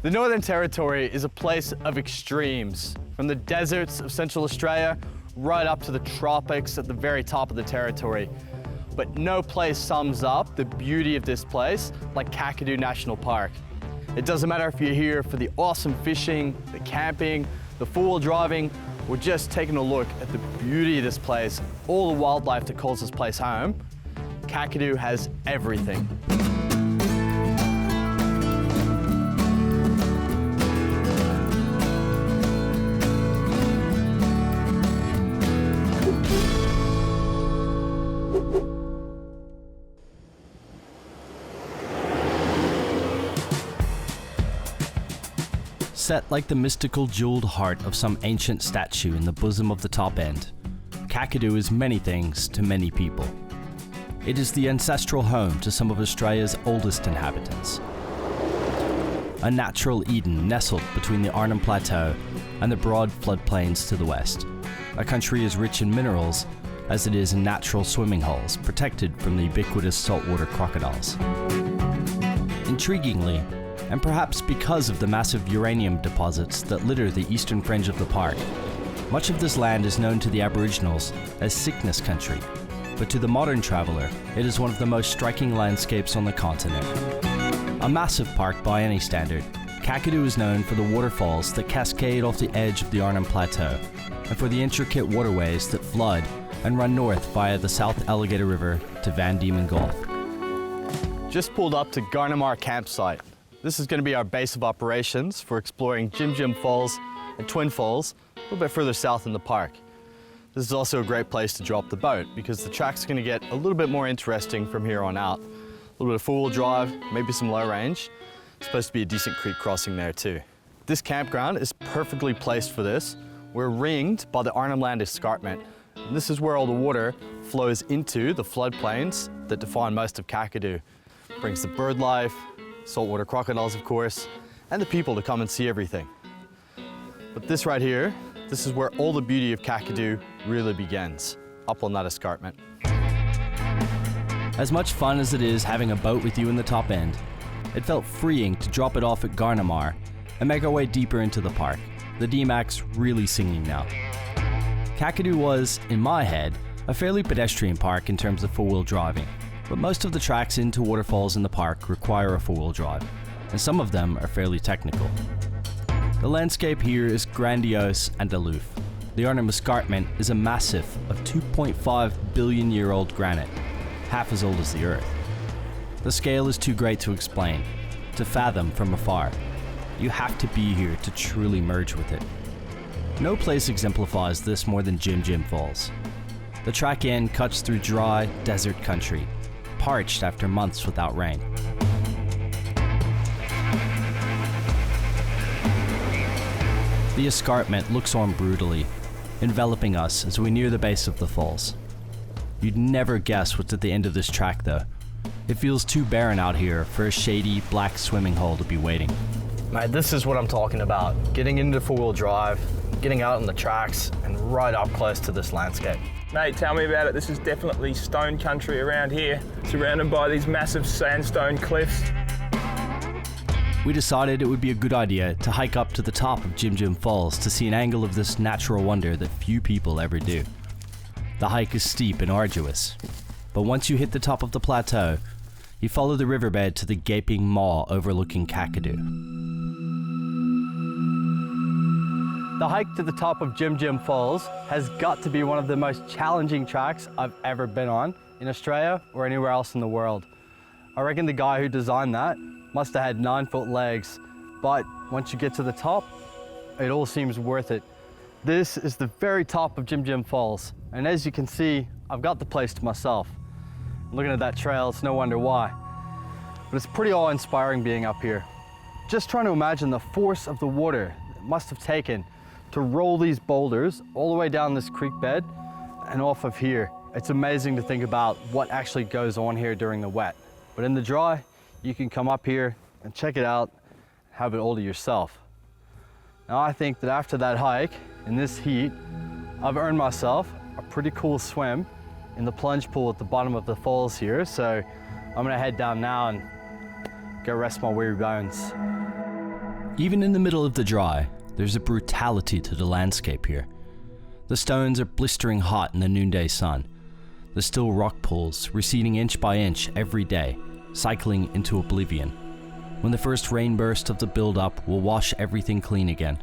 The Northern Territory is a place of extremes, from the deserts of Central Australia right up to the tropics at the very top of the territory. But no place sums up the beauty of this place like Kakadu National Park. It doesn't matter if you're here for the awesome fishing, the camping, the four-wheel driving, or just taking a look at the beauty of this place, all the wildlife that calls this place home. Kakadu has everything. Set like the mystical jeweled heart of some ancient statue in the bosom of the top end, Kakadu is many things to many people. It is the ancestral home to some of Australia's oldest inhabitants. A natural Eden nestled between the Arnhem Plateau and the broad floodplains to the west. A country as rich in minerals as it is in natural swimming holes protected from the ubiquitous saltwater crocodiles. Intriguingly, and perhaps because of the massive uranium deposits that litter the eastern fringe of the park, much of this land is known to the Aboriginals as sickness country, but to the modern traveller, it is one of the most striking landscapes on the continent. A massive park by any standard, Kakadu is known for the waterfalls that cascade off the edge of the Arnhem Plateau, and for the intricate waterways that flood and run north via the South Alligator River to Van Diemen Gulf. Just pulled up to Garnamar campsite. This is going to be our base of operations for exploring Jim Jim Falls and Twin Falls a little bit further south in the park. This is also a great place to drop the boat because the track's going to get a little bit more interesting from here on out. A little bit of four-wheel drive, maybe some low range. It's supposed to be a decent creek crossing there too. This campground is perfectly placed for this. We're ringed by the Arnhem Land escarpment. And this is where all the water flows into the floodplains that define most of Kakadu. Brings the bird life, saltwater crocodiles, of course, and the people to come and see everything. But this right here, this is where all the beauty of Kakadu really begins, up on that escarpment. As much fun as it is having a boat with you in the top end, it felt freeing to drop it off at Garnamar and make our way deeper into the park, the D-Max really singing now. Kakadu was, in my head, a fairly pedestrian park in terms of four-wheel driving. But most of the tracks into waterfalls in the park require a four-wheel drive, and some of them are fairly technical. The landscape here is grandiose and aloof. The Arnhem Escarpment is a massif of 2.5 billion year old granite, half as old as the Earth. The scale is too great to explain, to fathom from afar. You have to be here to truly merge with it. No place exemplifies this more than Jim Jim Falls. The track end cuts through dry, desert country, parched after months without rain. The escarpment looks on brutally, enveloping us as we near the base of the falls. You'd never guess what's at the end of this track though. It feels too barren out here for a shady, black swimming hole to be waiting. Mate, this is what I'm talking about. Getting into four-wheel drive, getting out on the tracks, and right up close to this landscape. Mate, tell me about it. This is definitely stone country around here, surrounded by these massive sandstone cliffs. We decided it would be a good idea to hike up to the top of Jim Jim Falls to see an angle of this natural wonder that few people ever do. The hike is steep and arduous, but once you hit the top of the plateau, you follow the riverbed to the gaping maw overlooking Kakadu. The hike to the top of Jim Jim Falls has got to be one of the most challenging tracks I've ever been on in Australia or anywhere else in the world. I reckon the guy who designed that must have had 9-foot legs, but once you get to the top, it all seems worth it. This is the very top of Jim Jim Falls, and as you can see, I've got the place to myself. Looking at that trail, it's no wonder why. But it's pretty awe-inspiring being up here. Just trying to imagine the force of the water it must have taken to roll these boulders all the way down this creek bed and off of here. It's amazing to think about what actually goes on here during the wet. But in the dry, you can come up here and check it out, have it all to yourself. Now I think that after that hike, in this heat, I've earned myself a pretty cool swim in the plunge pool at the bottom of the falls here. So I'm gonna head down now and go rest my weary bones. Even in the middle of the dry, there's a brutality to the landscape here. The stones are blistering hot in the noonday sun. The still rock pools receding inch by inch every day, cycling into oblivion. When the first rain burst of the build-up will wash everything clean again.